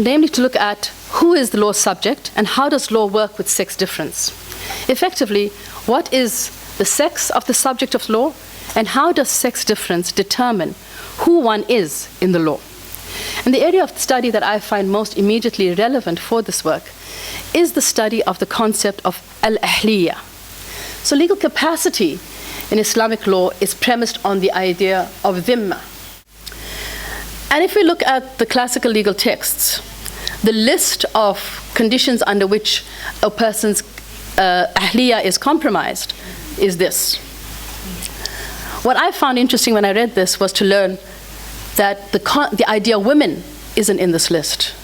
namely to look at who is the law subject and how does law work with sex difference. Effectively, what is the sex of the subject of law, and how does sex difference determine who one is in the law? And the area of study that I find most immediately relevant for this work is the study of the concept of al-ahliya. So legal capacity in Islamic law is premised on the idea of dhimma. And if we look at the classical legal texts, the list of conditions under which a person's ahliya is compromised is this. What I found interesting when I read this was to learn that the idea women isn't in this list.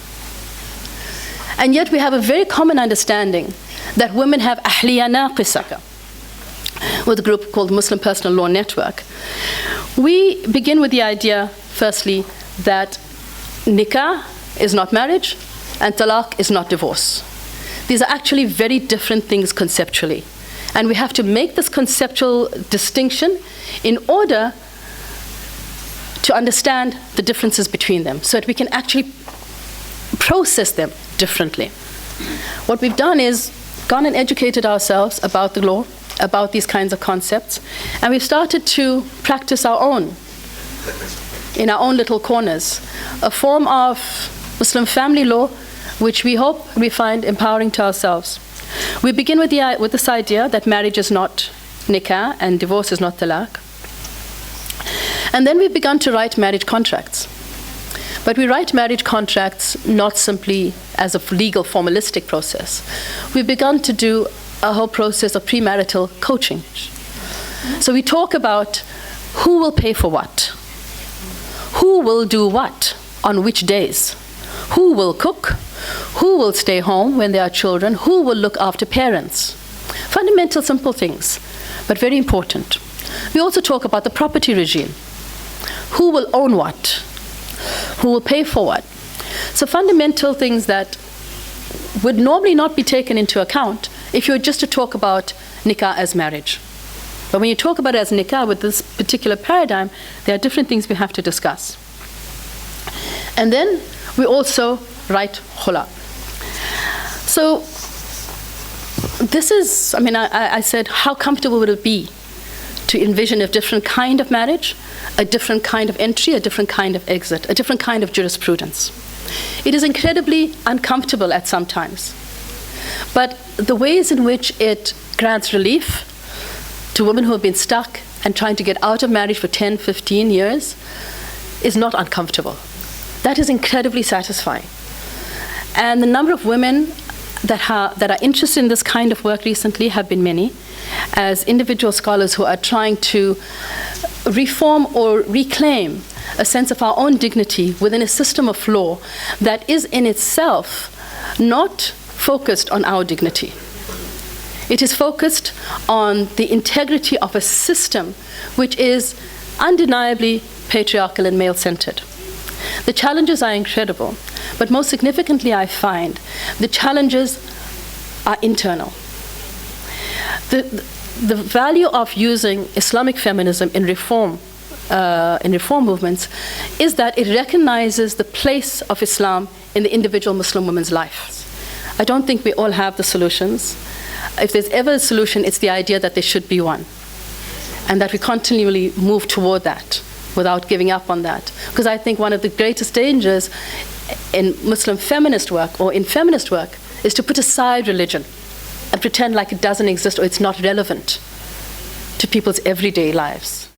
And yet we have a very common understanding that women have ahliya naqisa with a group called Muslim Personal Law Network. We begin with the idea, firstly, that nikah is not marriage and talaq is not divorce. These are actually very different things conceptually. And we have to make this conceptual distinction in order to understand the differences between them so that we can actually process them differently. What we've done is gone and educated ourselves about the law, about these kinds of concepts, and we've started to practice our own, in our own little corners, a form of Muslim family law which we hope we find empowering to ourselves. We begin with this idea that marriage is not nikah and divorce is not talaq. And then we've begun to write marriage contracts. But we write marriage contracts not simply as a legal formalistic process. We've begun to do a whole process of premarital coaching. So we talk about who will pay for what, who will do what, on which days, who will cook, who will stay home when there are children, who will look after parents. Fundamental, simple things, but very important. We also talk about the property regime. Who will own what? Who will pay for what? So fundamental things that would normally not be taken into account if you were just to talk about nikah as marriage. But when you talk about it as nikah with this particular paradigm, there are different things we have to discuss. And then we also write khula. So this is, I said, how comfortable would it be to envision a different kind of marriage, a different kind of entry, a different kind of exit, a different kind of jurisprudence. It is incredibly uncomfortable at some times. But the ways in which it grants relief to women who have been stuck and trying to get out of marriage for 10, 15 years is not uncomfortable. That is incredibly satisfying. And the number of women that are interested in this kind of work recently have been many, as individual scholars who are trying to reform or reclaim a sense of our own dignity within a system of law that is in itself not focused on our dignity. It is focused on the integrity of a system which is undeniably patriarchal and male-centered. The challenges are incredible, but most significantly I find the challenges are internal. The value of using Islamic feminism in reform movements is that it recognizes the place of Islam in the individual Muslim woman's life. I don't think we all have the solutions. If there's ever a solution, it's the idea that there should be one, and that we continually move toward that without giving up on that. Because I think one of the greatest dangers in Muslim feminist work or in feminist work is to put aside religion and pretend like it doesn't exist or it's not relevant to people's everyday lives.